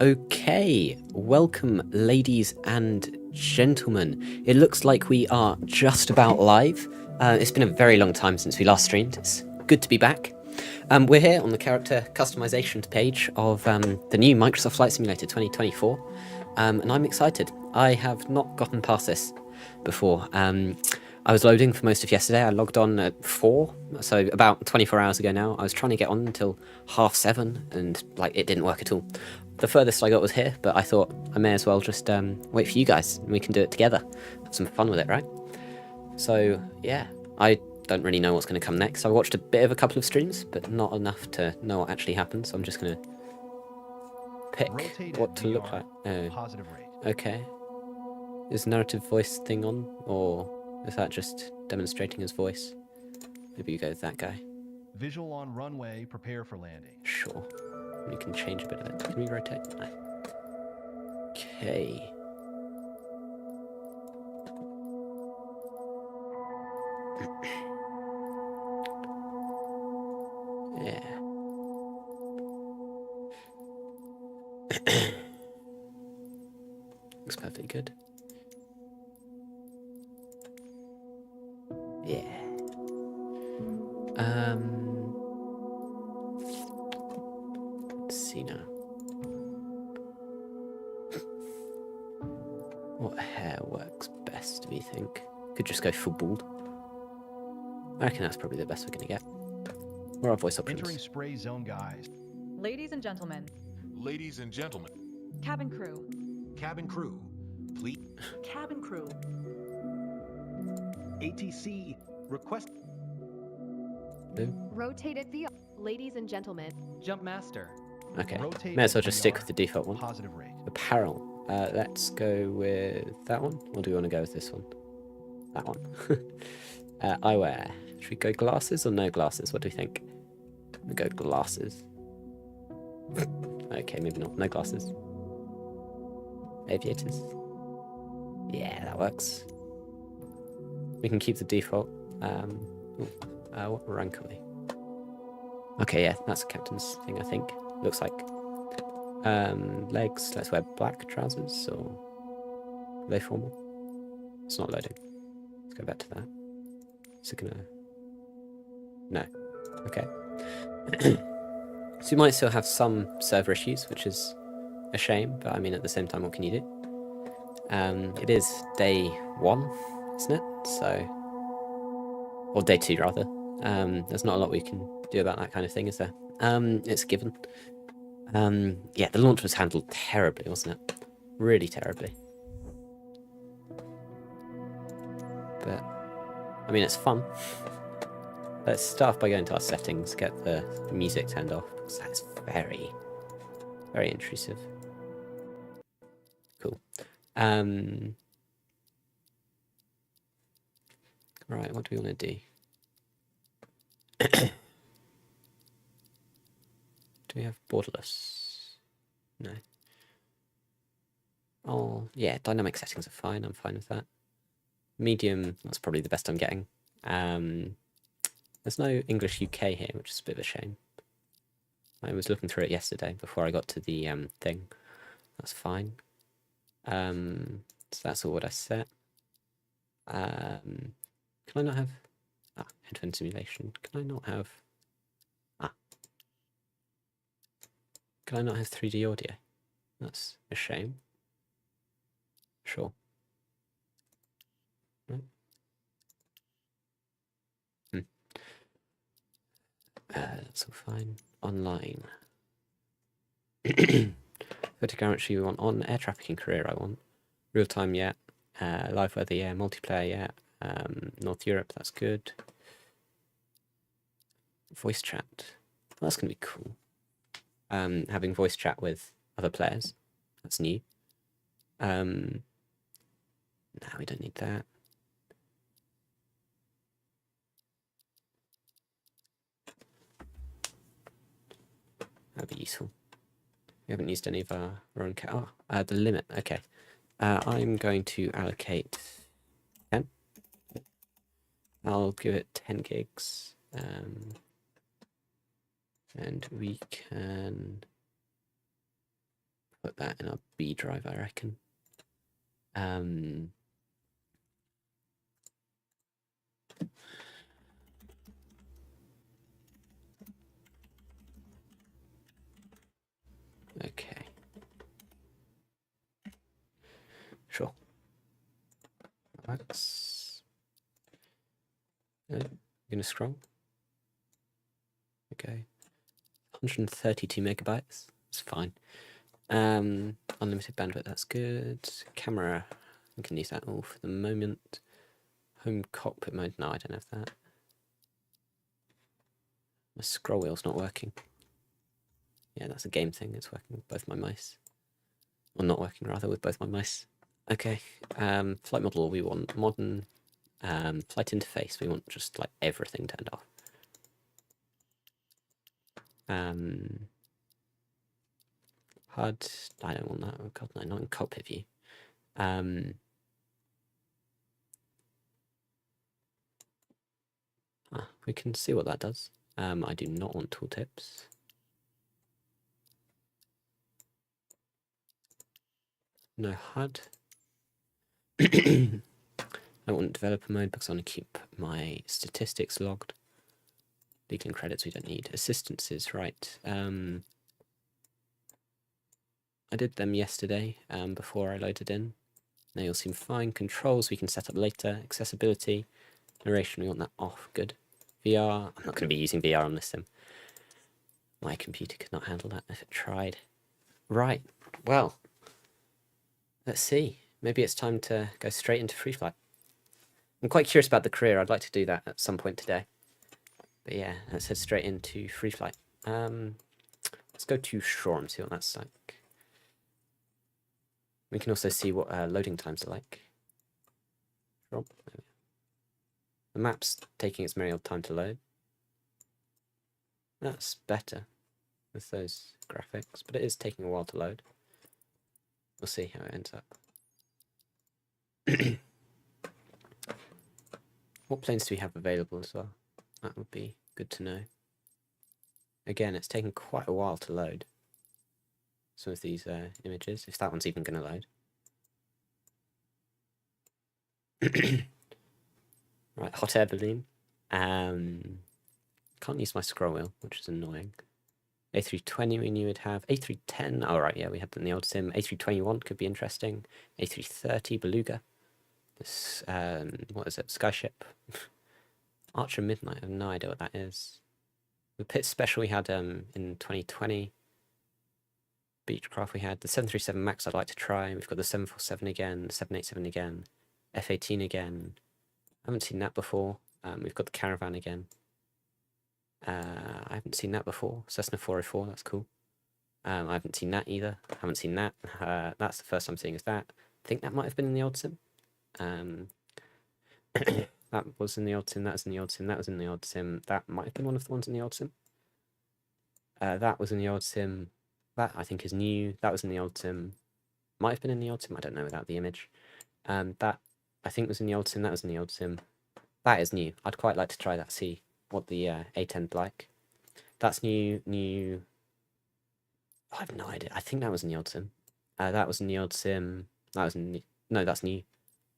Okay, welcome ladies and gentlemen. It looks like we are just about live. It's been a very long time since we last streamed. It's good to be back. We're here on the character customization page of the new Microsoft Flight Simulator 2024, and I'm excited. I have not gotten past this before. I was loading for most of yesterday. I logged on at 4, so about 24 hours ago now. I was trying to get on until 7:30, and it didn't work at all. The furthest I got was here, but I thought I may as well just wait for you guys, and we can do it together. Have some fun with it, right? So yeah, I don't really know what's going to come next. I watched a bit of a couple of streams, but not enough to know what actually happened. So I'm just going to pick what to look like. Positive rate. Okay. Is narrative voice thing on, or is that just demonstrating his voice? Maybe you go with that guy. Visual on runway, prepare for landing. Sure. We can change a bit of it. Can we rotate? No. Okay. Yeah. Looks perfectly good. Yeah. Let's see now. What hair works best, do you think? Could just go full bald. I reckon that's probably the best we're gonna get. What are our voice options? Entering spray zone, guys. Ladies and gentlemen. Ladies and gentlemen. Cabin crew. Cabin crew. Please. Cabin crew. ATC request. Blue. Rotated VR. Ladies and gentlemen. Jump master. Okay. Rotate May as well just stick VR. with the default one. Positive rate. Apparel. Let's go with that one. Or do we want to go with this one? That one. Eyewear. Should we go glasses or no glasses? What do we think? We go glasses. Okay, maybe not. No glasses. Aviators. Yeah, that works. We can keep the default. What rank are we? Okay, yeah, that's a captain's thing, I think. Looks like. Legs. Let's wear black trousers or low formal. It's not loading. Let's go back to that. Is it gonna? No. Okay. So you might still have some server issues, which is a shame, but I mean, at the same time, what can you do? It is day 1, isn't it? So, or day 2 rather. There's not a lot we can do about that kind of thing, is there? It's a given. Yeah, the launch was handled terribly, wasn't it? Really terribly. But, I mean, it's fun. Let's start by going to our settings, get the music turned off, because that's very, very intrusive. Cool. Right, what do we want to do? Do we have borderless? No. Oh, yeah, dynamic settings are fine. I'm fine with that. Medium, that's probably the best I'm getting. There's no English UK here, which is a bit of a shame. I was looking through it yesterday before I got to the thing. That's fine. So that's all what I set. Can I not have... headphone simulation. Can I not have... Can I not have 3D audio? That's a shame. Sure. Right. That's all fine. Online. Photogrammetry we want on. Air traffic and career I want. Real time, yeah. Live weather, yeah. Multiplayer, yeah. North Europe, that's good. Voice chat. Well, that's going to be cool. Having voice chat with other players. That's new. No, we don't need that. That'd be useful. We haven't used any of our own the limit. Okay. I'm going to allocate 10. I'll give it 10 gigs. And we can put that in our B drive, I reckon. Okay. Sure. That's... gonna scroll. Okay. 132 megabytes. It's fine. Unlimited bandwidth, that's good. Camera, we can use that all for the moment. Home cockpit mode, no, I don't have that. My scroll wheel's not working. Yeah, that's a game thing, it's working with both my mice. Or not working, rather, with both my mice. Okay, flight model, we want modern. Flight interface, we want just like everything turned off. HUD, I don't want that. Oh god, no, not in cockpit view. We can see what that does. I do not want tooltips. No HUD. I don't want developer mode because I want to keep my statistics logged. Legal and credits we don't need. Assistances, right. I did them yesterday before I loaded in. They all seem fine. Controls we can set up later. Accessibility. Narration, we want that off. Good. VR, I'm not going to be using VR on this sim. My computer could not handle that if it tried. Right, well, let's see. Maybe it's time to go straight into free flight. I'm quite curious about the career. I'd like to do that at some point today. But yeah, let's head straight into free flight. Let's go to Shore and see what that's like. We can also see what loading times are like. Shore. The map's taking its merry old time to load. That's better with those graphics, but it is taking a while to load. We'll see how it ends up. What planes do we have available as well? That would be good to know. Again, it's taking quite a while to load some of these images, if that one's even going to load. Right, hot air balloon. Can't use my scroll wheel, which is annoying. A320 we knew we'd have. A310, oh right, yeah, we had that in the old sim. A321 could be interesting. A330, Beluga. This, what is it, Skyship. Archer Midnight, I have no idea what that is. The Pit Special we had in 2020. Beechcraft we had. The 737 MAX I'd like to try. We've got the 747 again, the 787 again, F-18 again. I haven't seen that before. We've got the Caravan again. I haven't seen that before. Cessna 404, that's cool. I haven't seen that either. I haven't seen that. That's the first I'm seeing is that. I think that might have been in the old sim. That was in the old sim, that was in the old sim, that was in the old sim. That might have been one of the ones in the old sim. That was in the old sim. That, I think, is new. That was in the old sim. Might have been in the old sim, I don't know without the image. That, I think, was in the old sim, that was in the old sim. That is new. I'd quite like to try that, see what the A10's like. That's new. I have no idea. I think that was in the old sim. That was in the old sim. That was in the... No, that's new.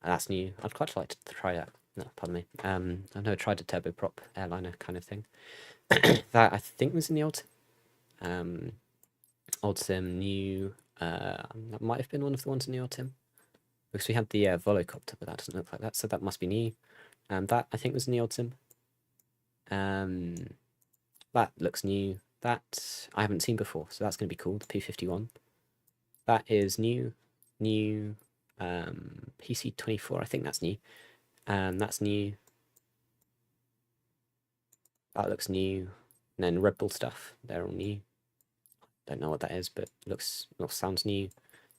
That's new. I'd quite like to try that. No, pardon me. I've never tried a turboprop airliner kind of thing. That, I think, was in the old sim. Old sim, new. That might have been one of the ones in the old sim. Because we had the Volocopter, but that doesn't look like that, so that must be new. That, I think, was in the old sim. That looks new. That I haven't seen before, so that's going to be cool. The P-51. That is new. New. PC-24, I think that's new. That's new. That looks new. And then Red Bull stuff, they're all new. Don't know what that is, but sounds new.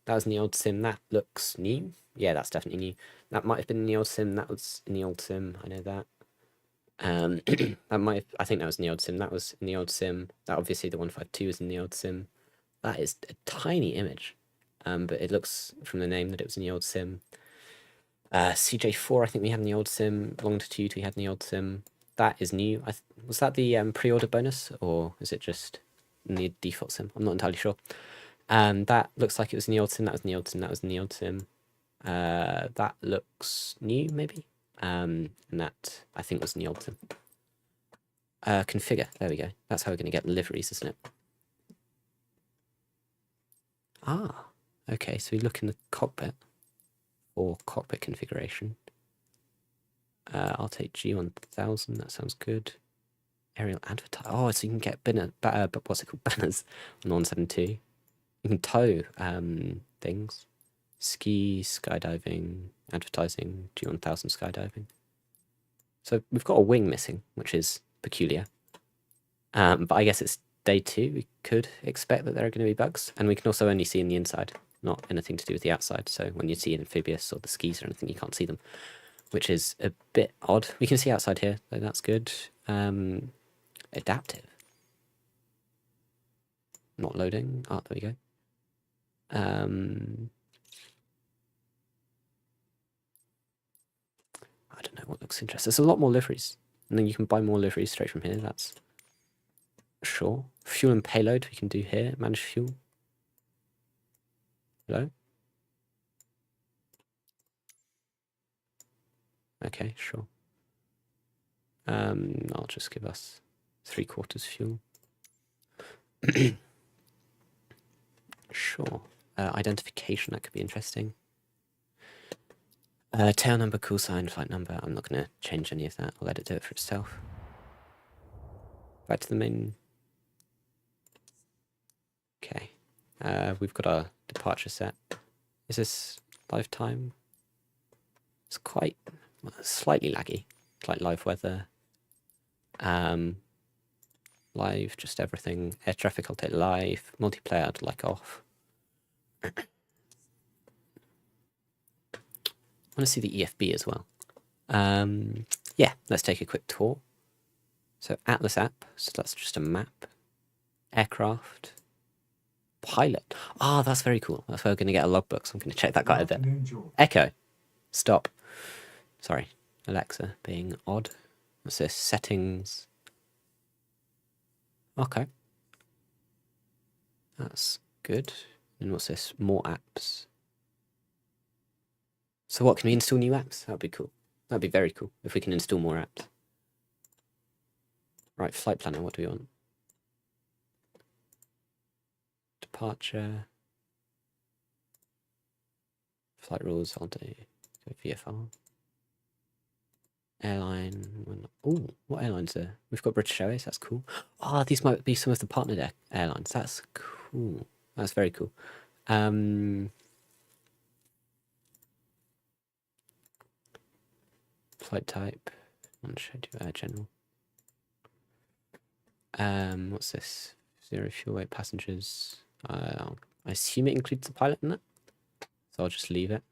That was in the old sim. That looks new. Yeah, that's definitely new. That might have been in the old sim. That was in the old sim. I know that. That might have, I think that was in the old sim. That was in the old sim. That obviously the 152 is in the old sim. That is a tiny image. But it looks from the name that it was in the old sim. CJ4 I think we had in the old sim. Longitude we had in the old sim. That is new. Was that the pre-order bonus, or is it just in the default sim? I'm not entirely sure. That looks like it was in the old sim. That was in the old sim. That was in the old sim. That looks new, maybe. And that I think was in the old sim. Configure. There we go. That's how we're going to get liveries, isn't it? Ah, okay. So we look in the cockpit for cockpit configuration. I'll take G1000. That sounds good. Aerial advertise. Oh, so you can get what's it called? Banners on 172. You can tow things. Ski, skydiving, advertising, G1000 skydiving. So we've got a wing missing, which is peculiar. But I guess it's day 2. We could expect that there are going to be bugs. And we can also only see in the inside, not anything to do with the outside. So when you see an amphibious or the skis or anything, you can't see them, which is a bit odd. We can see outside here, so that's good. Adaptive. Not loading. Oh, there we go. I don't know what looks interesting. There's a lot more liveries. And then you can buy more liveries straight from here. That's sure. Fuel and payload we can do here. Manage fuel. Hello? Okay, sure. I'll just give us 3/4 fuel. Sure. Identification, that could be interesting. Tail number, call sign, flight number. I'm not going to change any of that. I'll let it do it for itself. Back to the main. Okay. We've got our departure set. Is this live time? It's quite slightly laggy. Like live weather. Live, just everything. Air traffic, I'll take live. Multiplayer, I'd like off. I want to see the EFB as well. Yeah, let's take a quick tour. So Atlas app, so that's just a map. Aircraft. Pilot. Ah, that's very cool. That's where we're going to get a logbook, so I'm going to check that quite a bit. Echo. Stop. Sorry, Alexa being odd. What's this? Settings. Okay. That's good. And what's this? More apps. So what, can we install new apps? That'd be cool. That'd be very cool if we can install more apps. Right, flight planner, what do we want? Departure. Flight rules, I'll do VFR. Airline. Oh, what airlines are there? We've got British Airways, that's cool. Ah, these might be some of the partnered airlines. That's cool. That's very cool. Flight type. General. What's this? 0 fuel weight passengers. I assume it includes the pilot in that, so I'll just leave it.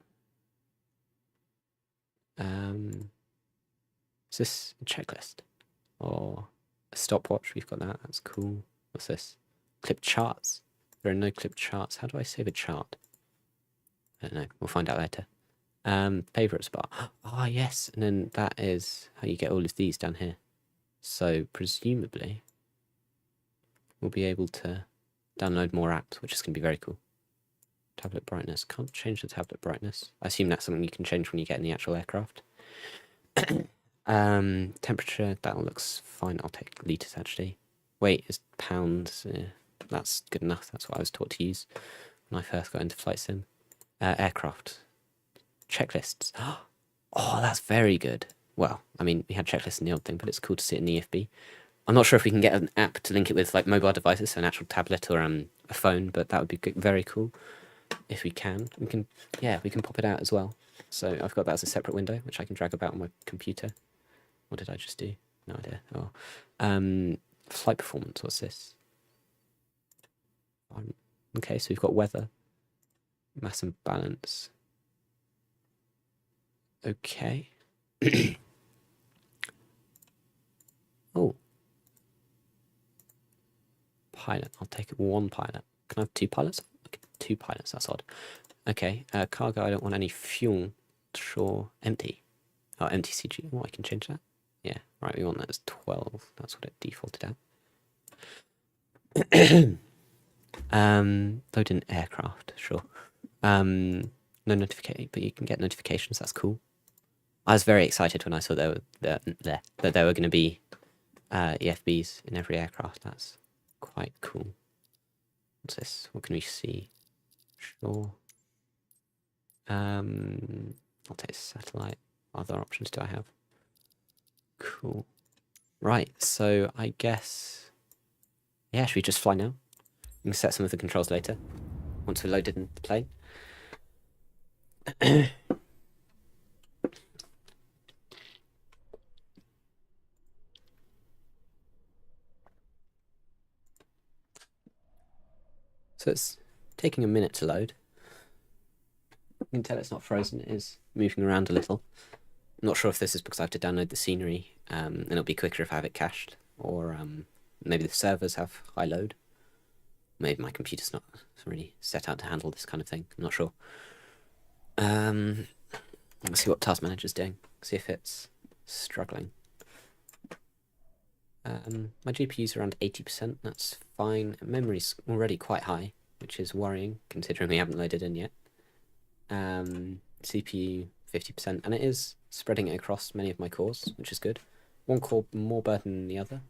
Is this a checklist or a stopwatch? We've got that. That's cool. What's this? Clip charts. There are no clip charts. How do I save a chart? I don't know. We'll find out later. Favorites bar. Ah, yes. And then that is how you get all of these down here. So presumably we'll be able to download more apps, which is going to be very cool. Tablet brightness. Can't change the tablet brightness. I assume that's something you can change when you get in the actual aircraft. Temperature, that looks fine. I'll take litres actually. Weight is pounds. That's good enough. That's what I was taught to use when I first got into flight sim. Aircraft. Checklists. Oh, that's very good. Well, I mean, we had checklists in the old thing, but it's cool to see it in the EFB. I'm not sure if we can get an app to link it with like mobile devices, so an actual tablet or a phone, but that would be very cool if we can. We can pop it out as well. So I've got that as a separate window, which I can drag about on my computer. What did I just do? No idea. Oh, flight performance. What's this? Okay, so we've got weather, mass and balance. Okay. Oh. Pilot. I'll take one pilot. Can I have 2 pilots? Okay, 2 pilots. That's odd. Okay. Cargo. I don't want any fuel. Sure. Empty. Oh, empty CG. Oh, I can change that. Yeah. Right. We want that as 12. That's what it defaulted at. Load in aircraft, sure. No notification, but you can get notifications. That's cool. I was very excited when I saw that there were going to be EFBs in every aircraft. That's quite cool. What's this? What can we see? Sure. I'll take satellite. What other options do I have? Cool. Right, so I guess... Yeah, should we just fly now? We can set some of the controls later, once we're loaded in the plane. So it's taking a minute to load. You can tell it's not frozen, it is moving around a little. I'm not sure if this is because I have to download the scenery, and it'll be quicker if I have it cached, or maybe the servers have high load. Maybe my computer's not really set out to handle this kind of thing, I'm not sure. Let's see what Task Manager's doing, see if it's struggling. My GPU's around 80%, that's fine. Memory's already quite high, which is worrying, considering we haven't loaded in yet. CPU 50%, and it is spreading it across many of my cores, which is good. One core more burden than the other.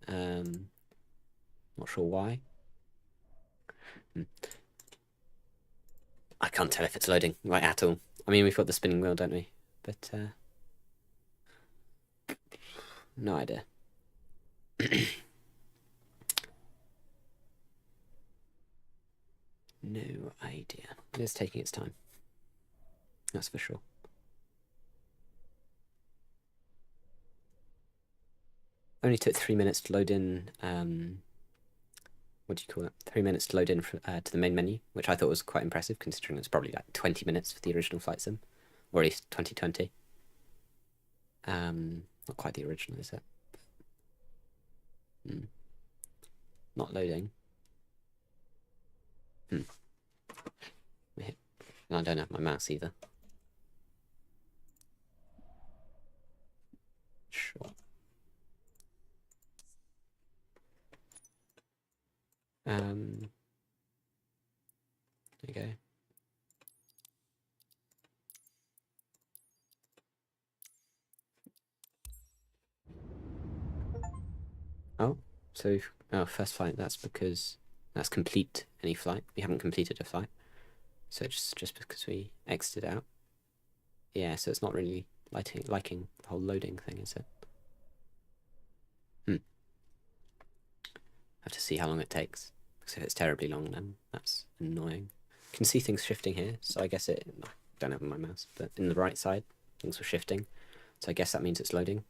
Not sure why. I can't tell if it's loading right at all. I mean, we've got the spinning wheel, don't we? But, no idea. No idea. It is taking its time. That's for sure. Only took 3 minutes to load in, what do you call it? 3 minutes to load in to the main menu, which I thought was quite impressive, considering it's probably like 20 minutes for the original Flight Sim, or at least 2020. Not quite the original, is it? Not loading. No, I don't have my mouse either. Sure. There you go. Oh, so first flight, that's because that's complete any flight. We haven't completed a flight. So it's just because we exited out. Yeah, so it's not really liking the whole loading thing, is it? Have to see how long it takes. Because if it's terribly long, then that's annoying. You can see things shifting here, so I guess I don't have my mouse, but in the right side, things were shifting. So I guess that means it's loading.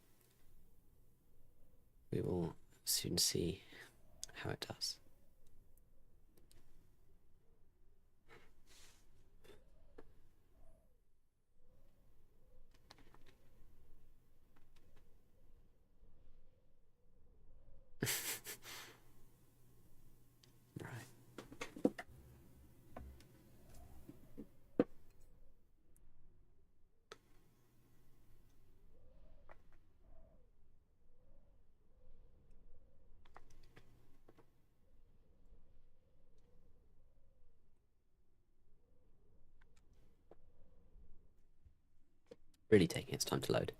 We will soon see how it does. Right. Really taking its time to load.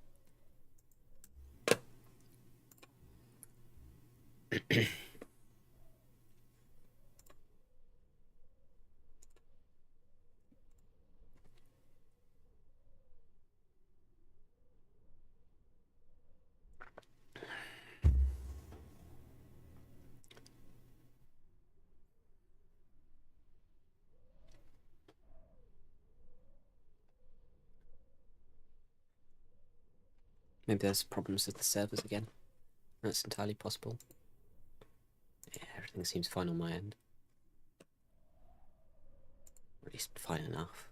Maybe there's problems with the servers again. That's entirely possible. Yeah, everything seems fine on my end. Or at least fine enough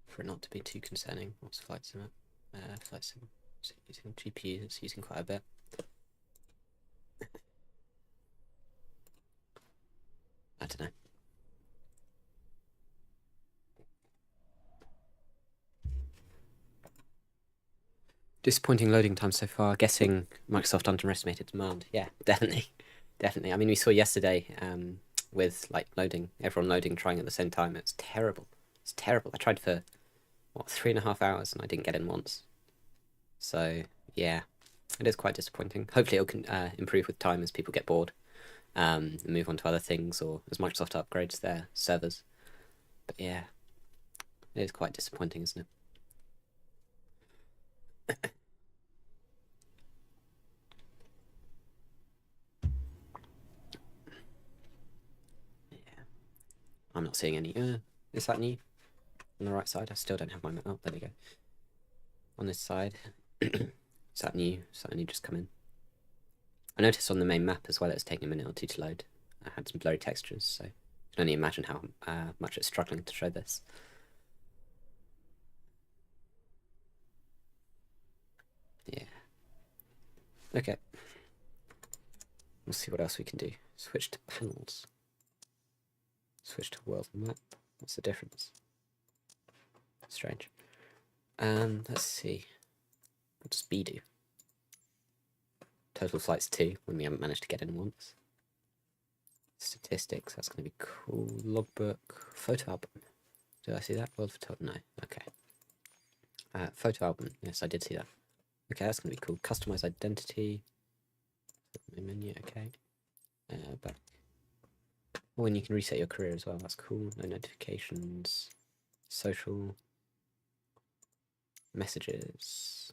for it not to be too concerning. What's Flight Sim at? Flight Sim is using GPU, it's using quite a bit. I don't know. Disappointing loading time so far. Guessing Microsoft underestimated demand. Yeah, definitely. definitely. I mean, we saw yesterday with like loading, everyone loading, trying at the same time. It's terrible. It's terrible. I tried for what 3.5 hours and I didn't get in once. So yeah, it is quite disappointing. Hopefully, it can improve with time as people get bored, and move on to other things, or as Microsoft upgrades their servers. But yeah, it is quite disappointing, isn't it? Yeah, I'm not seeing any. Is that new? On the right side, I still don't have my map. Oh, there we go. On this side, is that new? Is that only just come in? I noticed on the main map as well, it's taking a minute or two to load. I had some blurry textures, so you can only imagine how much it's struggling to show this. Yeah. Okay. We'll see what else we can do. Switch to panels. Switch to world map. What's the difference? Strange. Let's see. What does B do? Total flights 2, when we haven't managed to get in once. Statistics, that's going to be cool. Logbook. Photo album. Did I see that? World photo? No. Okay. Photo album. Yes, I did see that. Okay, that's going to be cool. Customize identity. Menu, okay. Back. Oh, and you can reset your career as well. That's cool. No notifications. Social. Messages.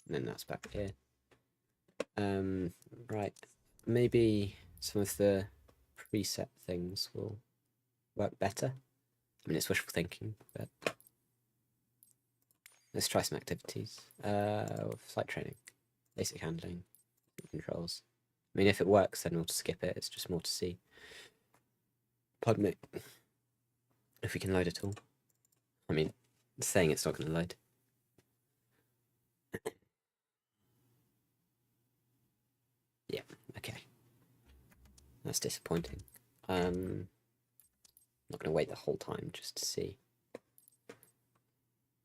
And then that's back here. Right. Maybe some of the preset things will work better. I mean, it's wishful thinking, but let's try some activities. Flight training, basic handling, controls. I mean, if it works, then we'll skip it. It's just more to see. Pardon me. If we can load it all. I mean, it's saying it's not going to load. Yeah, okay. That's disappointing. I'm not going to wait the whole time just to see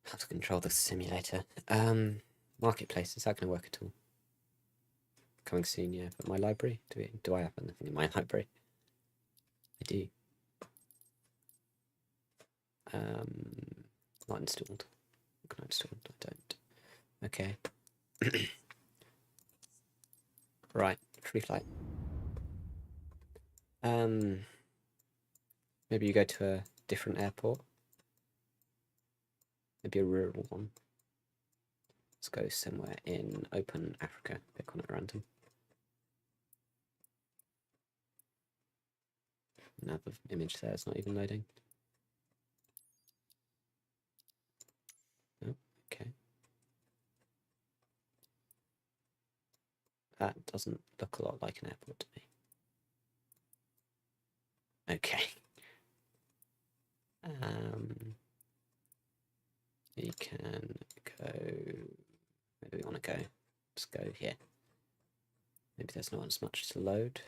how to control the simulator. Marketplace, is that going to work at all? Coming soon, yeah. But my library, do I have anything in my library? I do. Not installed. Not installed. I don't. Okay. Right, free flight. Maybe you go to a different airport. Maybe a rural one. Let's go somewhere in open Africa. Pick one at random. Another image there, it's not even loading. Oh, okay. That doesn't look a lot like an airport to me. Okay. You can go. Maybe we want to go. Let's go here. Maybe there's not as much to load.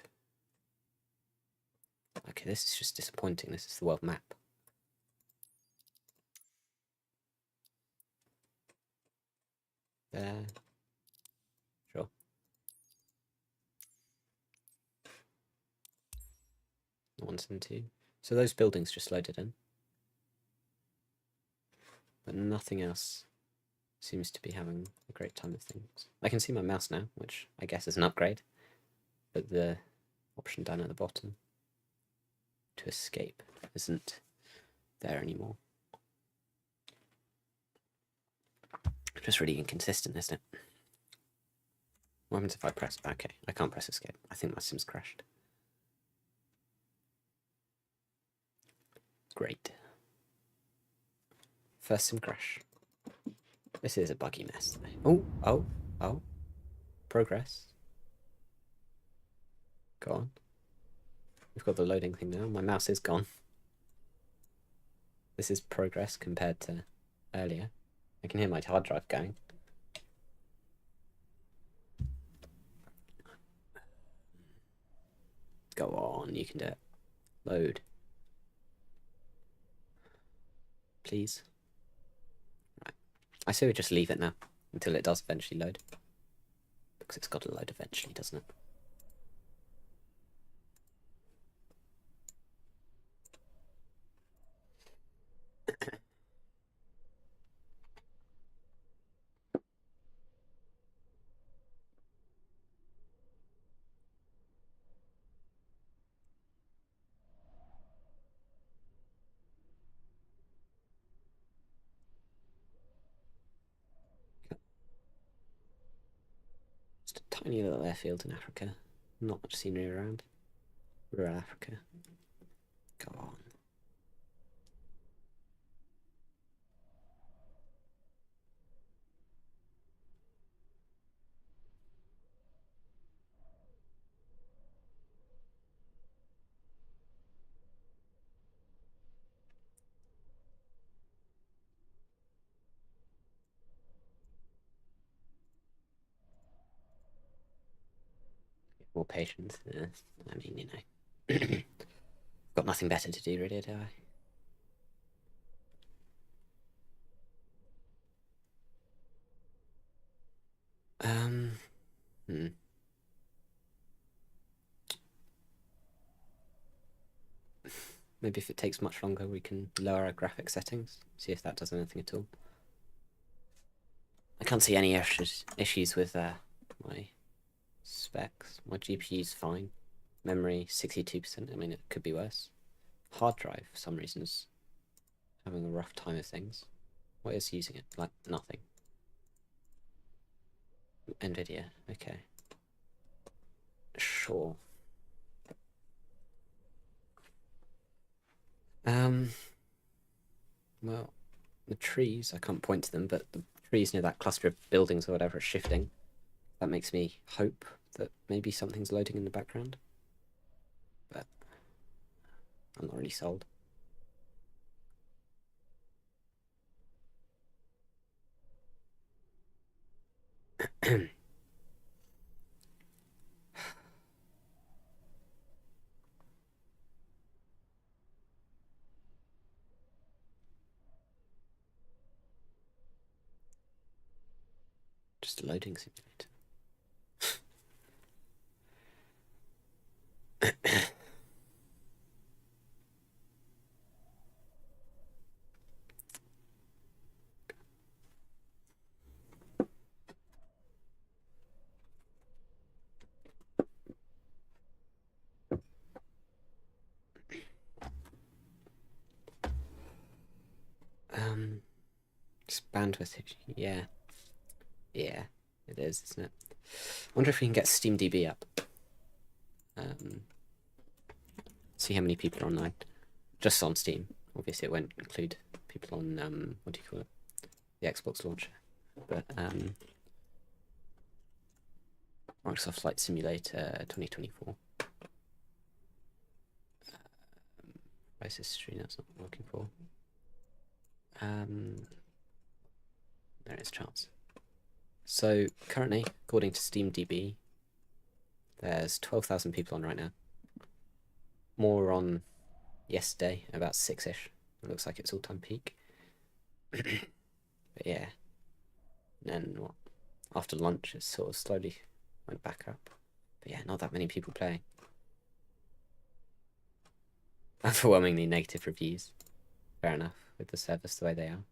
Okay, this is just disappointing. This is the world map. There. Sure. One, seven, two. So those buildings just loaded in. But nothing else seems to be having a great time of things. I can see my mouse now, which I guess is an upgrade. But the option down at the bottom to escape isn't there anymore. Just really inconsistent, isn't it? What happens if I press? Okay, I can't press escape. I think my sim's crashed. Great. First sim crash. This is a buggy mess. Oh. Progress. Go on. We've got the loading thing now. My mouse is gone. This is progress compared to earlier. I can hear my hard drive going. Go on, you can do it. Load. Please. Right. I say we just leave it now until it does eventually load. Because it's got to load eventually, doesn't it? Tiny little airfield in Africa. Not much scenery around. Rural Africa. Go on. More patience. I mean, you know. Got nothing better to do, really, do I? Maybe if it takes much longer, we can lower our graphic settings, see if that does anything at all. I can't see any issues with my specs. My GPU's fine. Memory, 62%. I mean, it could be worse. Hard drive, for some reason, is having a rough time of things. What is using it? Like, nothing. NVIDIA, okay. Sure. Well, the trees, I can't point to them, but the trees near that cluster of buildings or whatever are shifting. That makes me hope that maybe something's loading in the background. But I'm not really sold. Just a loading simulator. Just bandwidth issue. Yeah. Yeah, it is, isn't it? I wonder if we can get SteamDB up. See how many people are online. Just on Steam. Obviously it won't include people on, what do you call it? The Xbox launcher. But, Microsoft Flight Simulator 2024. Price history, that's not what I'm looking for. There is charts. So currently, according to SteamDB, there's 12,000 people on right now. More on yesterday, about 6-ish. It looks like it's all-time peak. But yeah. And what? After lunch, it sort of slowly went back up. But yeah, not that many people playing. Overwhelmingly negative reviews. Fair enough, with the servers the way they are.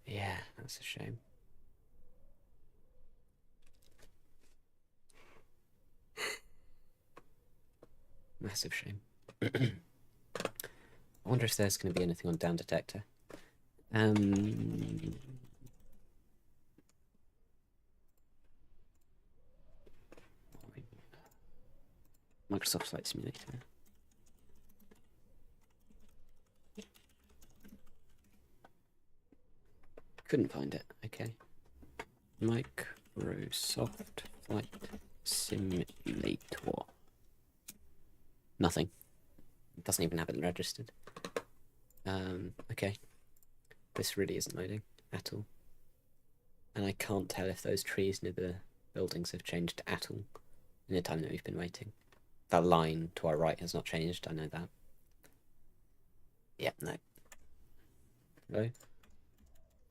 Yeah, that's a shame. Massive shame. I wonder if there's going to be anything on Down Detector. Microsoft Flight Simulator. Couldn't find it. Okay. Microsoft Flight Simulator. Nothing. It doesn't even have it registered. Okay. This really isn't loading at all. And I can't tell if those trees near the buildings have changed at all in the time that we've been waiting. That line to our right has not changed, I know that. Yep, no. Hello?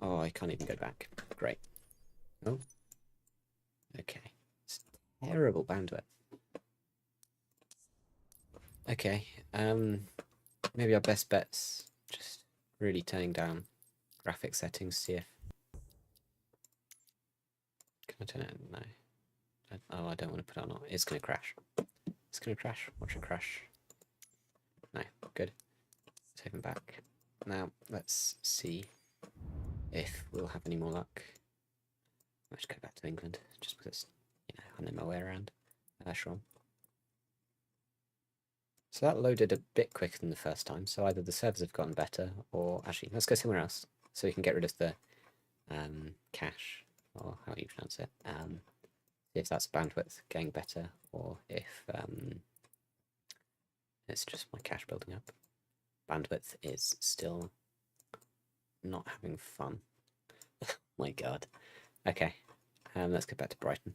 Oh, I can't even go back. Great. Oh. Okay. It's terrible bandwidth. Okay, maybe our best bet's just really turning down graphic settings, see if... Can I turn it? No. Oh, I don't want to put it on. It's going to crash. It's going to crash. Watch it crash. No, good. Take them back. Now, let's see. if we'll have any more luck. I should go back to England, just because, you know, I know my way around. Sure. So that loaded a bit quicker than the first time, so either the servers have gotten better, or actually, let's go somewhere else, so we can get rid of the cache, or how you pronounce it. See if that's bandwidth getting better, or if it's just my cache building up. Bandwidth is still not having fun. My god. Okay, let's go back to Brighton.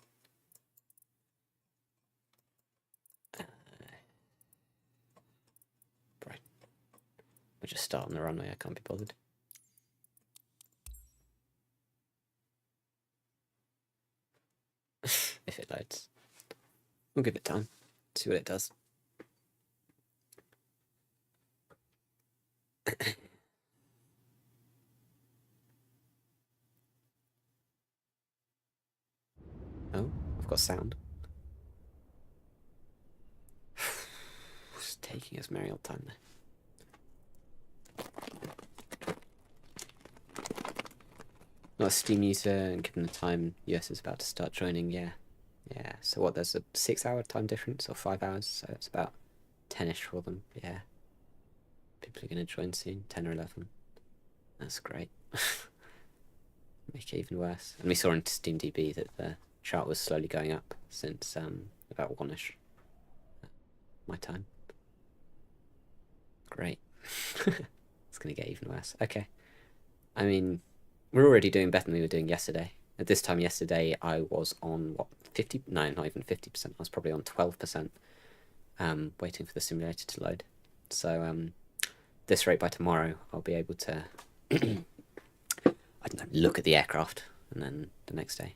Brighton. We'll just start on the runway, I can't be bothered. If it loads. We'll give it time, see what it does. Oh, I've got sound. It's taking us merry old time there. Not a Steam user, and given the time US is about to start joining, yeah. Yeah, so what, there's a 6-hour time difference, or 5 hours, so it's about 10-ish for them, yeah. People are going to join soon, 10 or 11. That's great. Make it even worse. And we saw in SteamDB that the chart was slowly going up since about 1-ish. My time. Great. It's going to get even worse. Okay. I mean, we're already doing better than we were doing yesterday. At this time yesterday, I was on, what, 50? No, not even 50%. I was probably on 12%, waiting for the simulator to load. So, this rate by tomorrow, I'll be able to, I don't know, look at the aircraft, and then the next day.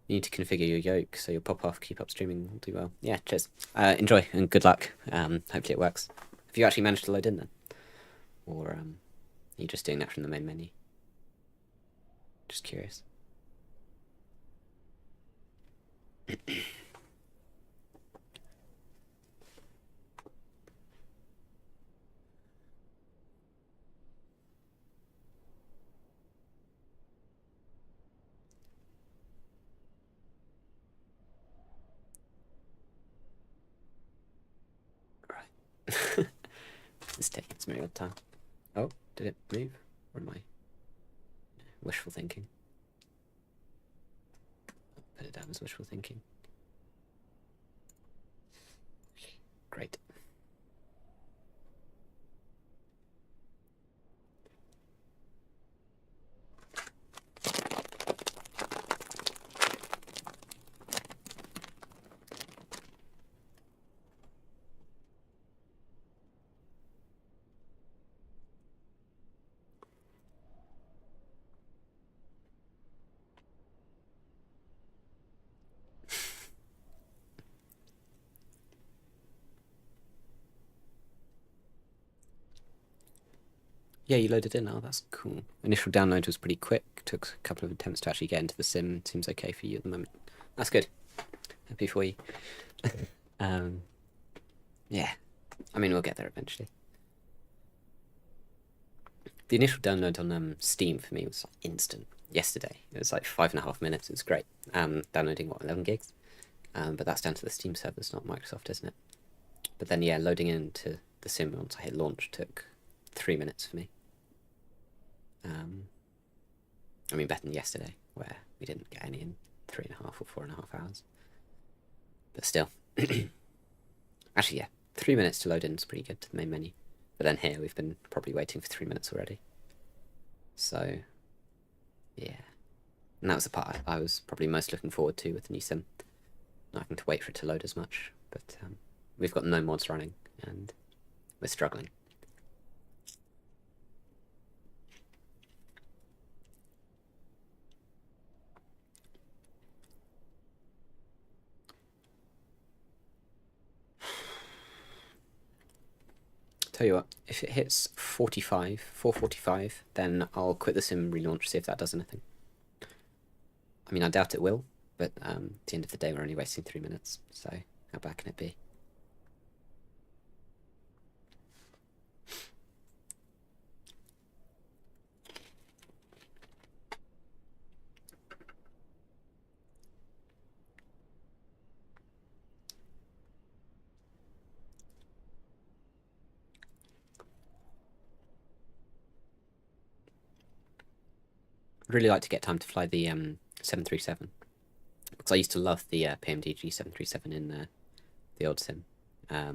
You need to configure your yoke, so you'll pop off, keep up streaming, will do well. Yeah, cheers. Enjoy, and good luck. Hopefully it works. Have you actually managed to load in then? Or, are you just doing that from the main menu? Just curious. Right. It's taking its merry old time. Oh, did it move? Or am I wishful thinking? Put it down as wishful thinking. Great. Yeah, you loaded in now, that's cool. Initial download was pretty quick, took a couple of attempts to actually get into the sim. Seems okay for you at the moment. That's good. Happy for you. Yeah, I mean, we'll get there eventually. The initial download on Steam for me was like instant. Yesterday, it was like 5.5 minutes, it was great. Downloading, what, 11 gigs? But that's down to the Steam servers, not Microsoft, isn't it? But then, yeah, loading into the sim once I hit launch took 3 minutes for me. I mean, better than yesterday, where we didn't get any in 3.5 or 4.5 hours. But still. Actually, yeah, 3 minutes to load in is pretty good to the main menu. But then here, we've been probably waiting for 3 minutes already. So, yeah. And that was the part I was probably most looking forward to with the new sim. Not having to wait for it to load as much. But we've got no mods running, and we're struggling. Tell you what, if it hits 445, then I'll quit the sim, relaunch, see if that does anything. I mean, I doubt it will, but at the end of the day, we're only wasting 3 minutes, so how bad can it be? I'd really like to get time to fly the 737 because I used to love the PMDG 737 in the old sim. I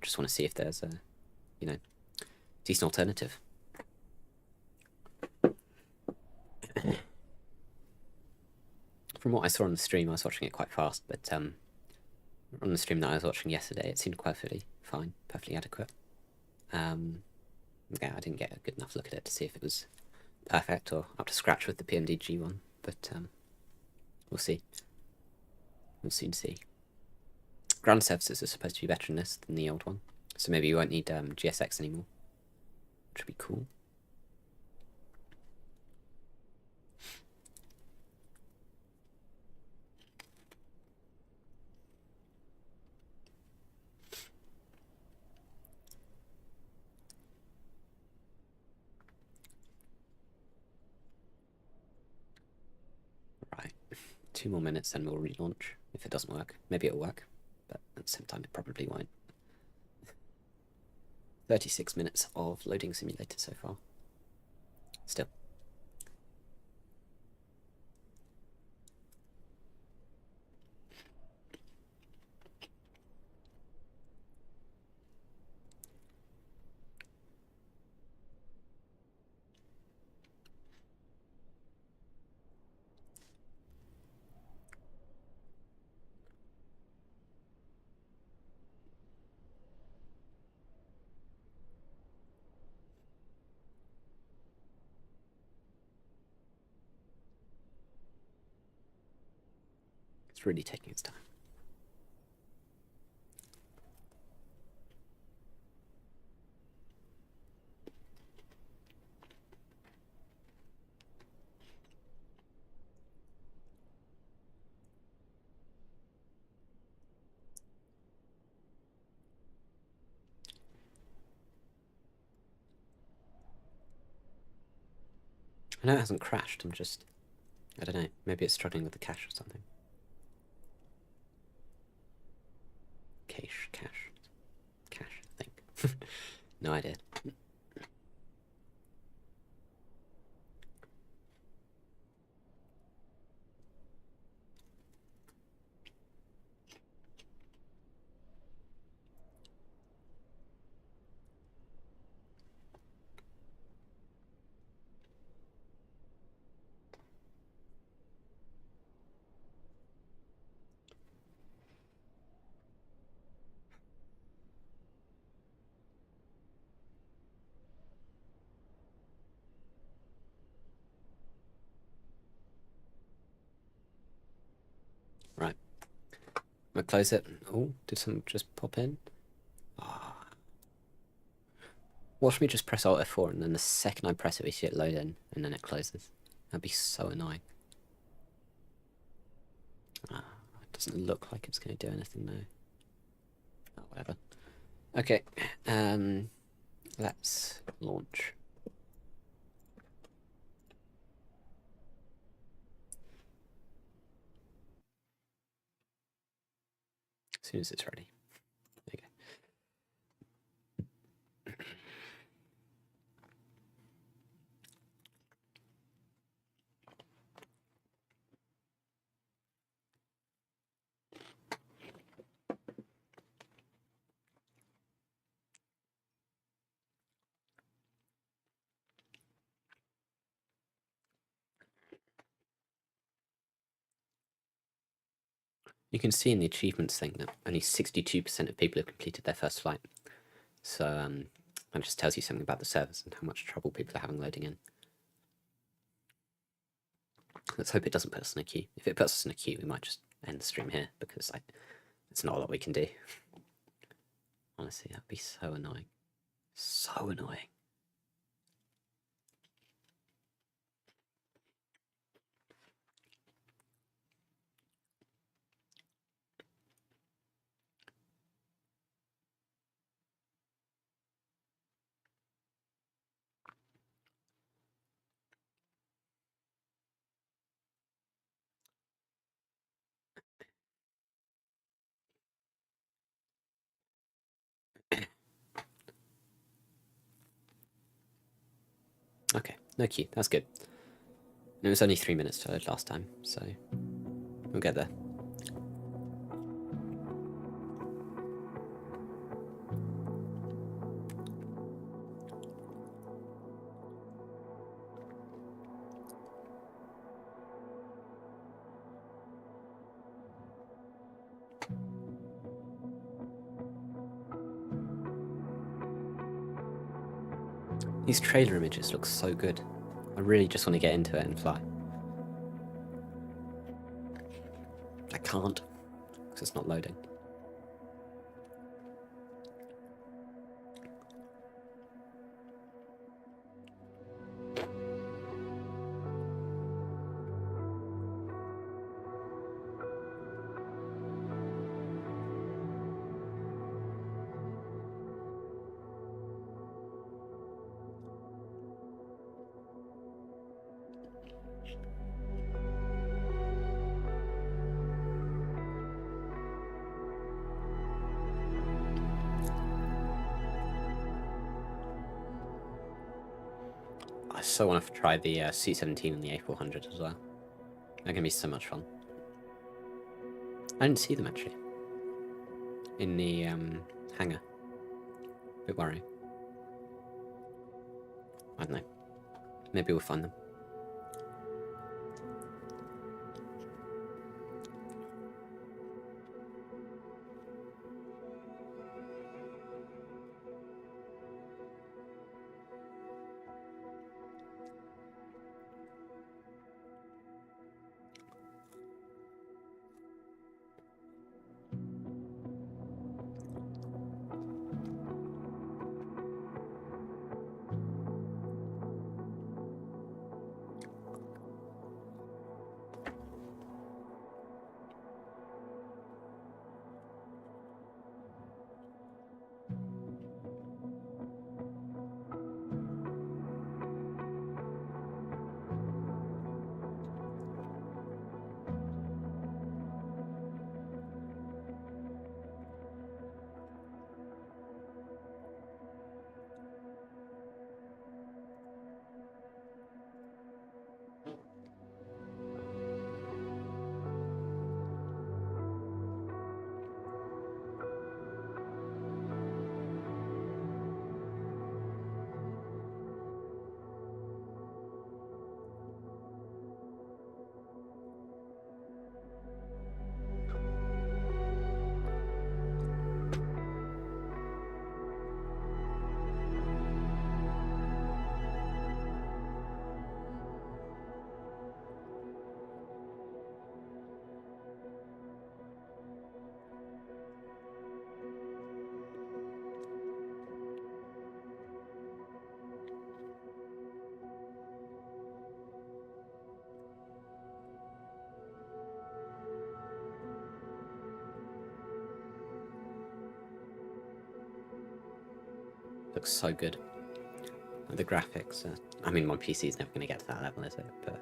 just want to see if there's a, you know, decent alternative. From what I saw on the stream, I was watching it quite fast, but on the stream that I was watching yesterday, it seemed perfectly fine, perfectly adequate. Yeah, I didn't get a good enough look at it to see if it was perfect or up to scratch with the PMDG one, but we'll see. We'll soon see. Ground services are supposed to be better in this than the old one, so maybe you won't need GSX anymore, which would be cool. Right, 2 more minutes, then we'll relaunch. If it doesn't work, maybe it'll work, but at the same time, it probably won't. 36 minutes of loading simulator so far. Still. It's really taking its time. I know it hasn't crashed, I'm just... I don't know, maybe it's struggling with the cache or something. Cache, I think. No idea. Right. I'm gonna close it. Oh, did someone just pop in? Ah. Watch me just press Alt F4 and then the second I press it we see it load in and then it closes. That'd be so annoying. Ah, it doesn't look like it's going to do anything though. Oh, whatever. Okay, let's launch. As soon as it's ready. There you go. You can see in the achievements thing that only 62% of people have completed their first flight. So that just tells you something about the servers and how much trouble people are having loading in. Let's hope it doesn't put us in a queue. If it puts us in a queue, we might just end the stream here because it's not a lot we can do. Honestly, that'd be so annoying. So annoying. Okay, no queue. That's good. it was only 3 minutes to load last time, so we'll get there. These trailer images look so good. I really just want to get into it and fly. I can't, because it's not loading. I so want to try the C-17 and the A400 as well. They're going to be so much fun. I didn't see them actually. In the hangar. Bit worrying. I don't know. Maybe we'll find them. Looks so good. The graphics, I mean, my PC is never going to get to that level, is it? But it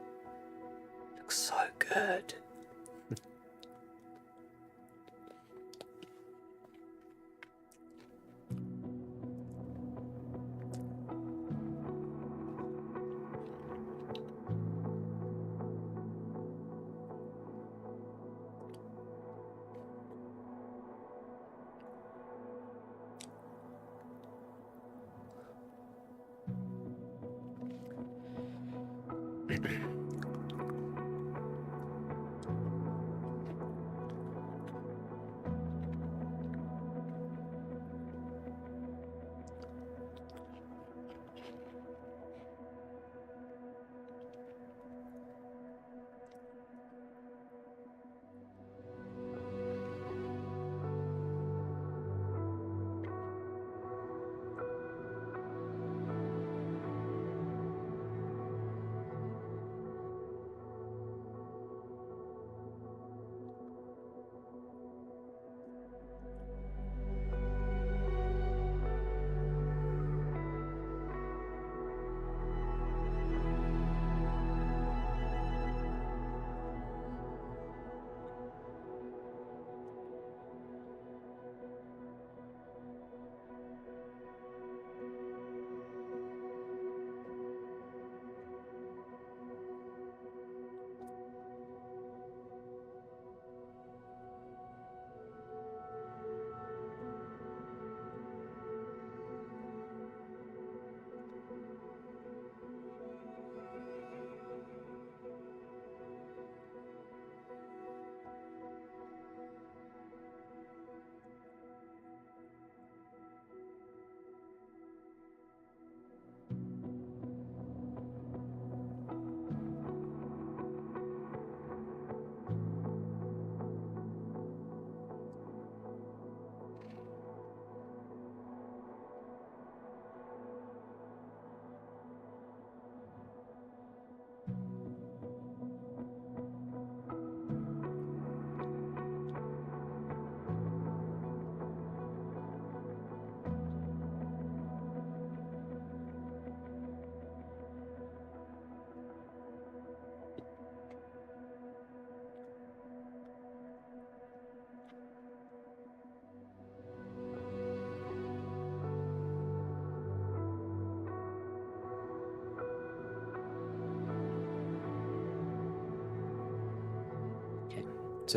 looks so good.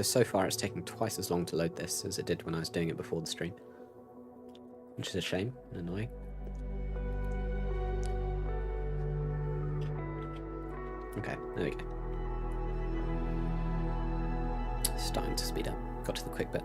So far it's taking twice as long to load this as it did when I was doing it before the stream. Which is a shame and annoying. Okay, there we go. Starting to speed up. Got to the quick bit.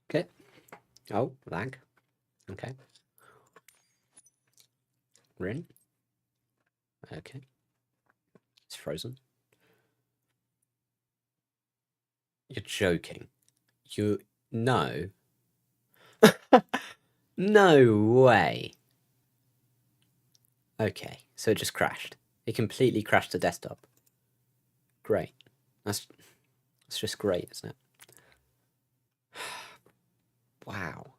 Okay. Oh, lag. Okay. Rin. Okay. It's frozen. You're joking. You... No. No way. Okay, so it just crashed. It completely crashed the desktop. Great. That's just great, isn't it? Wow.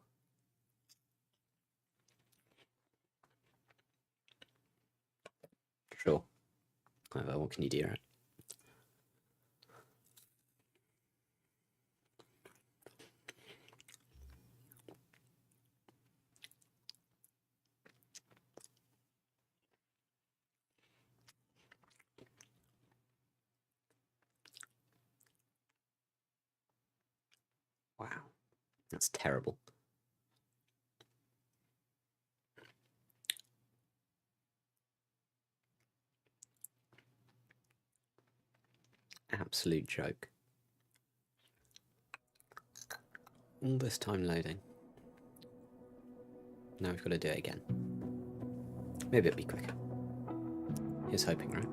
Sure. What can you do, right? Wow. That's terrible. Absolute joke. All this time loading. Now we've got to do it again. Maybe it'll be quicker. Here's hoping, right?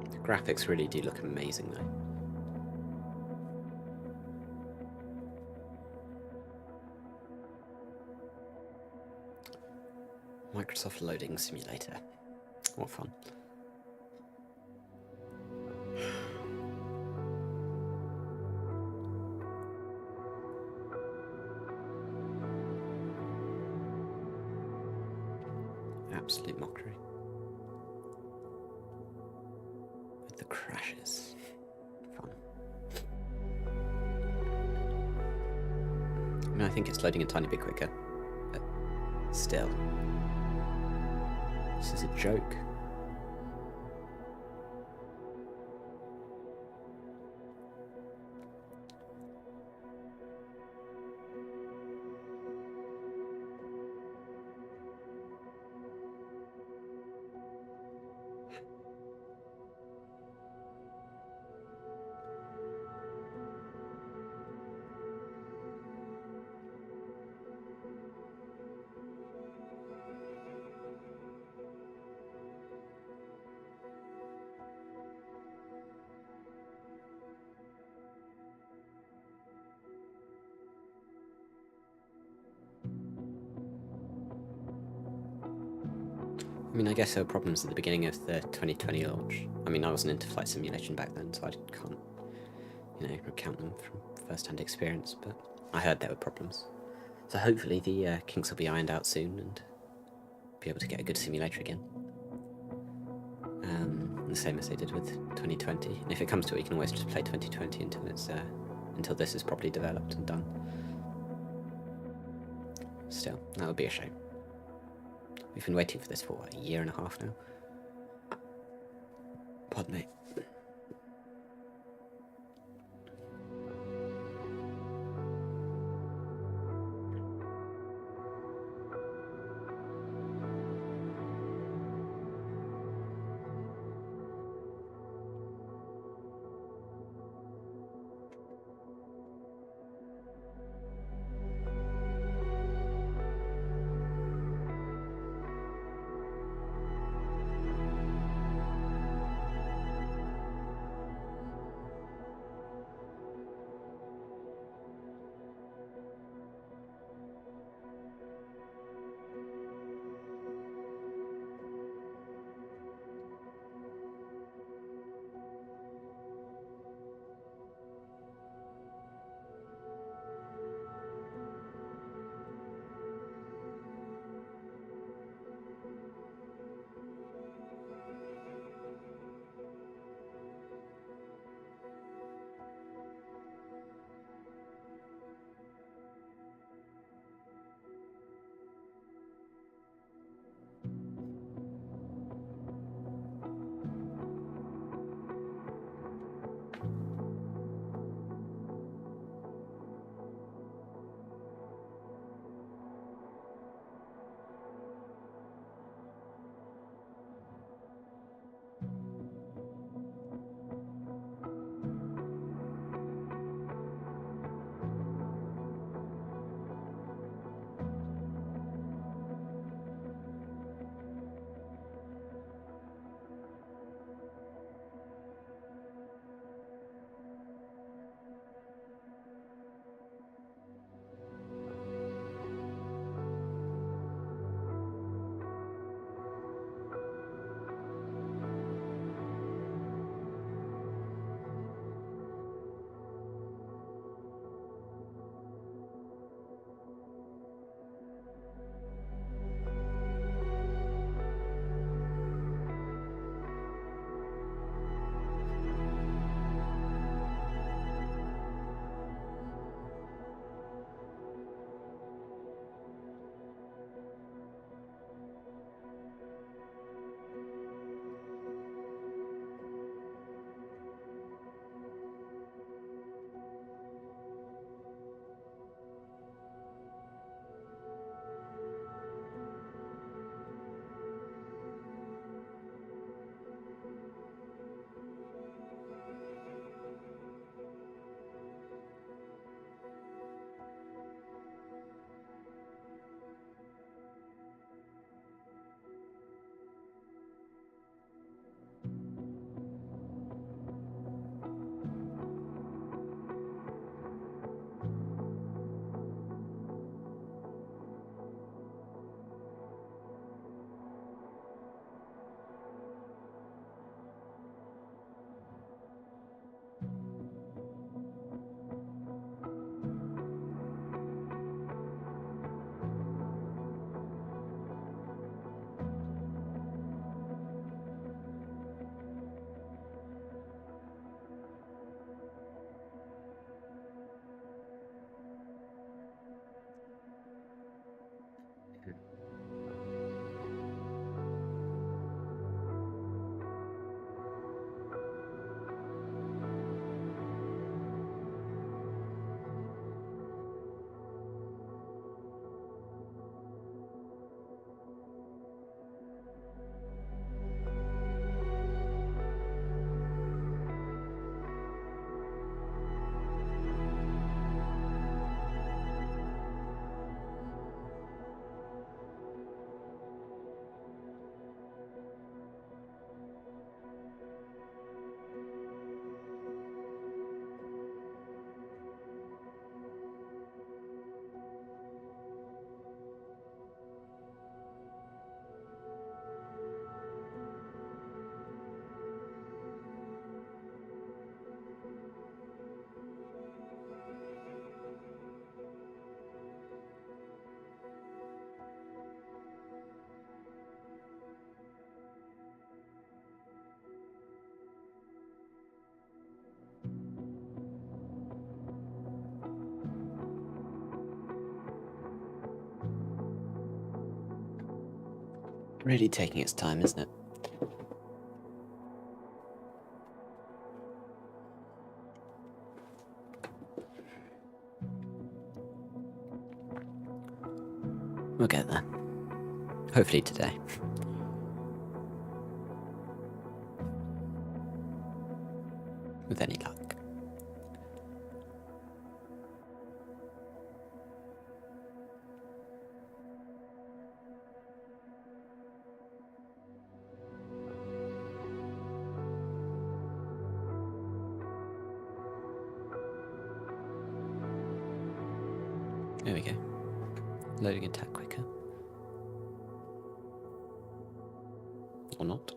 The graphics really do look amazing though. Microsoft Loading Simulator. What fun. Absolute mockery. With the crashes. Fun. I mean, I think it's loading a tiny bit quicker, but still. This is a joke. I mean, I guess there were problems at the beginning of the 2020 launch. I mean, I wasn't into flight simulation back then, so I can't, you know, recount them from first-hand experience, but I heard there were problems. So hopefully the kinks will be ironed out soon and be able to get a good simulator again. The same as they did with 2020. And if it comes to it, you can always just play 2020 until it's until this is properly developed and done. Still, that would be a shame. We've been waiting for this for, what, a year and a half now? Pardon me. Really taking its time, isn't it? We'll get there. Hopefully today. With any luck. There we go. Loading attack quicker. Or not.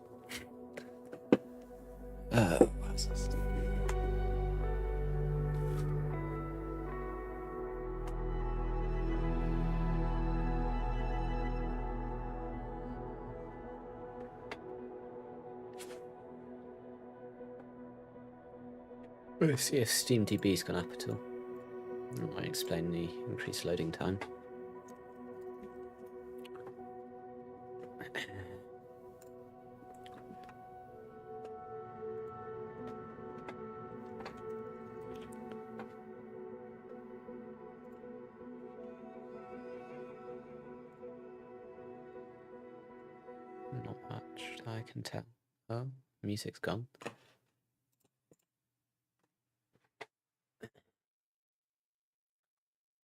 What's this? Let's see if SteamDB's gone up at all. That might explain the increased loading time. Not much I can tell. Oh, music's gone.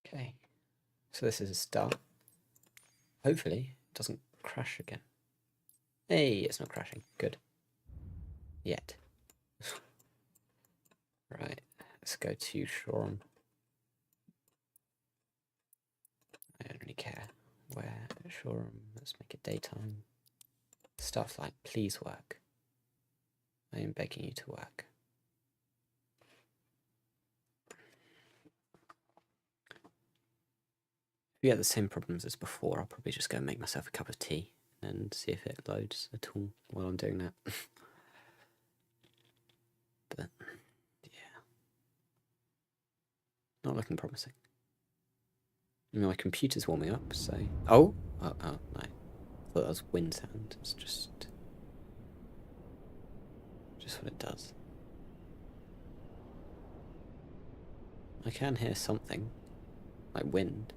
Okay, so this is a start. Hopefully it doesn't crash again. Hey, it's not crashing. Good. Yet. Right, let's go to Shoreham. I don't really care where Shoreham. Let's make it daytime. Stuff like, please work. I am begging you to work. If we get the same problems as before, I'll probably just go and make myself a cup of tea and see if it loads at all while I'm doing that. But, yeah. Not looking promising. I mean, my computer's warming up, so... Oh, no. I thought that was wind sound. It's just what it does. I can hear something, like wind.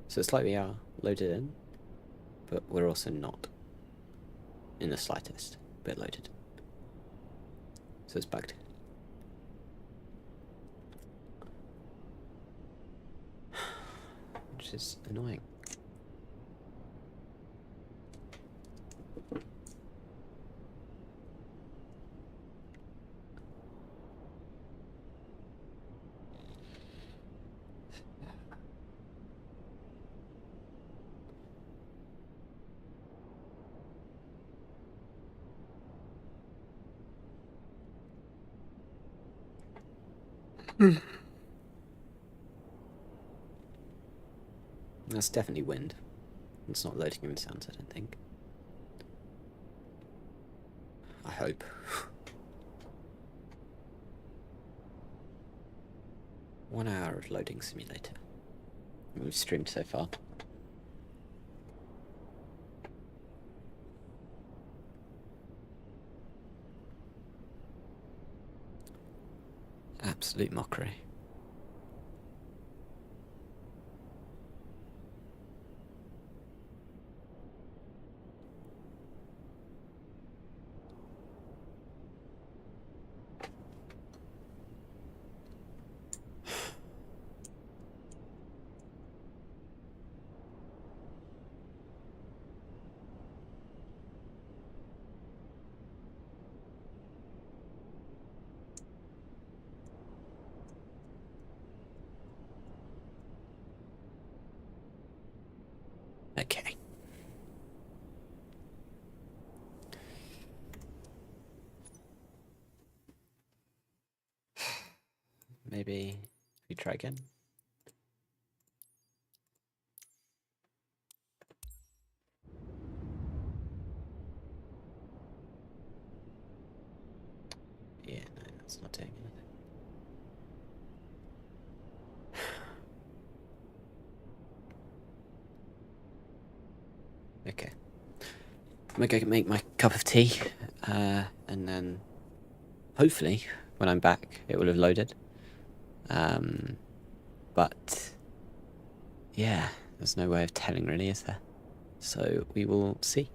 So it's like we are loaded in, but we're also not in the slightest bit loaded. So it's bugged. Which is annoying. That's definitely wind. It's not loading in sounds, I don't think. I hope. One hour of loading simulator. We've streamed so far. Absolute mockery. Okay. Maybe we try again. Yeah, no, that's not doing anything. Okay. I'm gonna go make my cup of tea, and then hopefully when I'm back it will have loaded. But yeah, there's no way of telling really, is there? So we will see.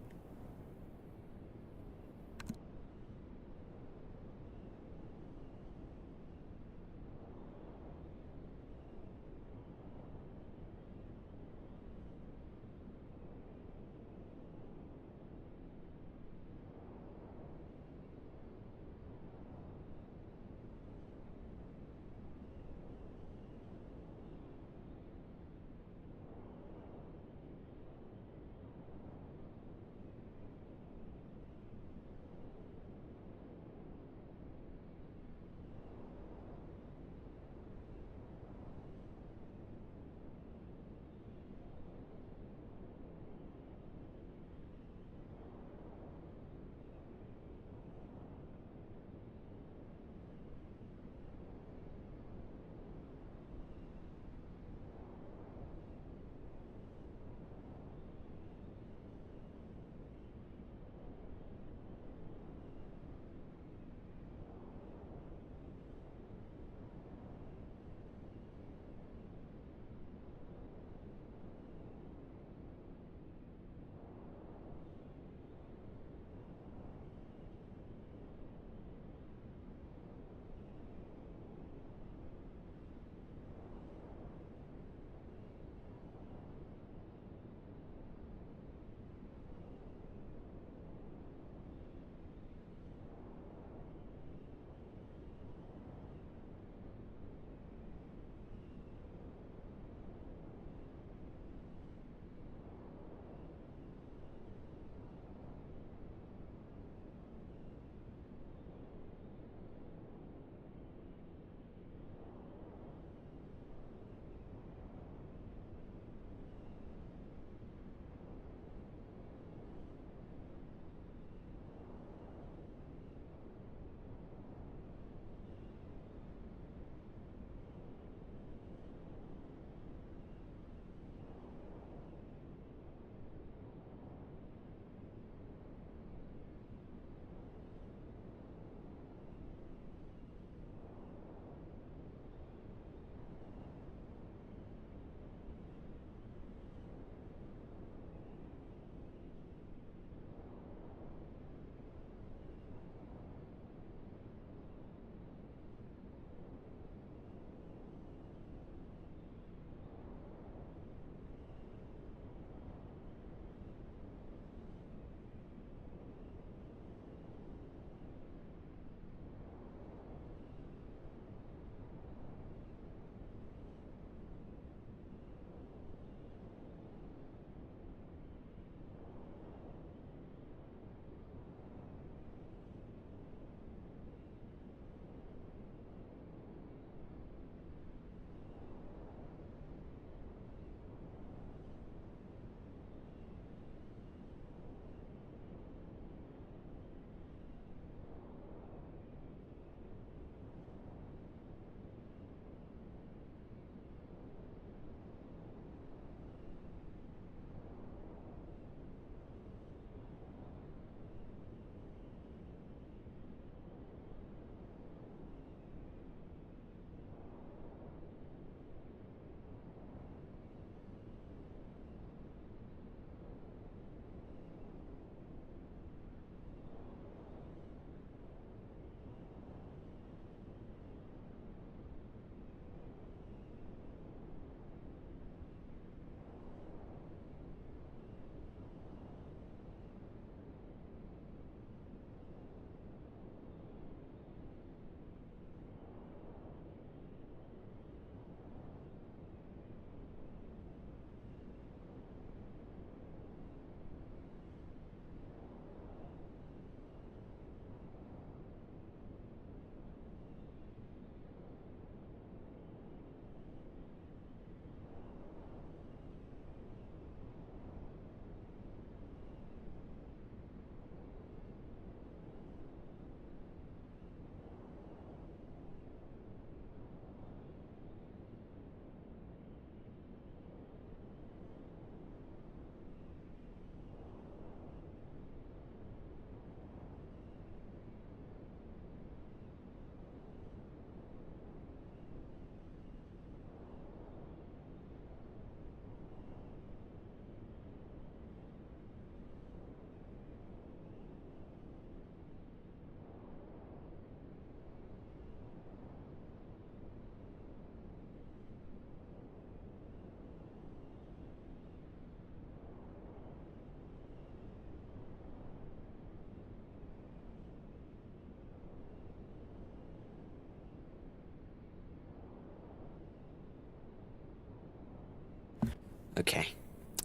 Okay,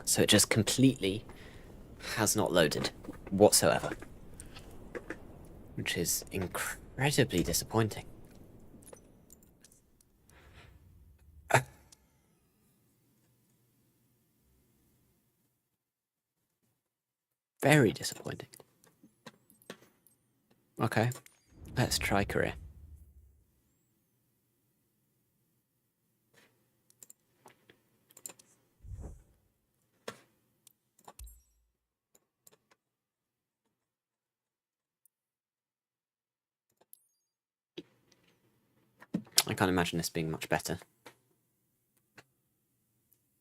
so it just completely has not loaded whatsoever, which is incredibly disappointing. Very disappointing. Okay, let's try career. I can't imagine this being much better.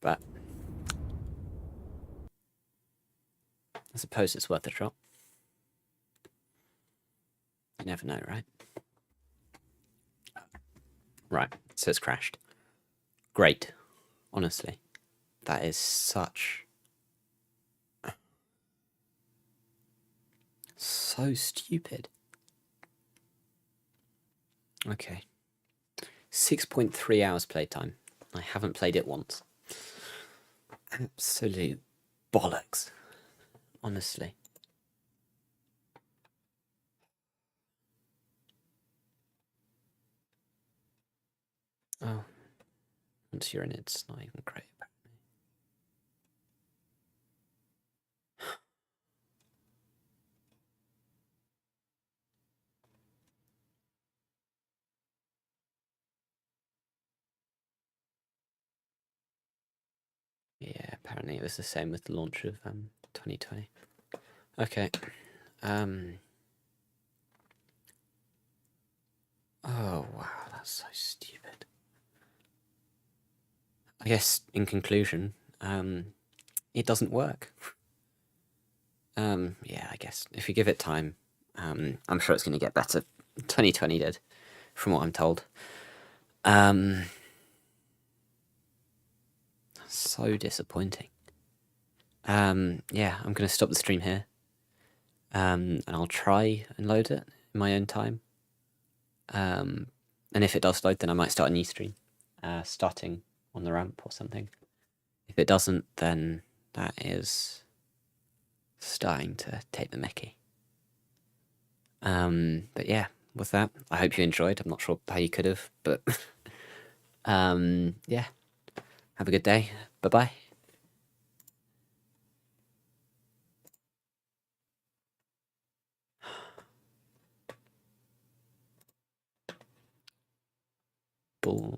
But I suppose it's worth a shot. You never know, right? Right, so it's crashed. Great, honestly. That is such... so stupid. Okay. 6.3 hours playtime. I haven't played it once. Absolute bollocks. Honestly. Oh. Once you're in it, it's not even great. Yeah, apparently it was the same with the launch of 2020. Okay. Oh wow, that's so stupid. I guess in conclusion, it doesn't work. Yeah, I guess if you give it time, I'm sure it's going to get better. 2020 did, from what I'm told. So disappointing. Yeah, I'm going to stop the stream here. And I'll try and load it in my own time. And if it does load, then I might start a new stream, starting on the ramp or something. If it doesn't, then that is starting to take the mickey. But yeah, with that, I hope you enjoyed. I'm not sure how you could have, but yeah, have a good day. Bye-bye. Bull.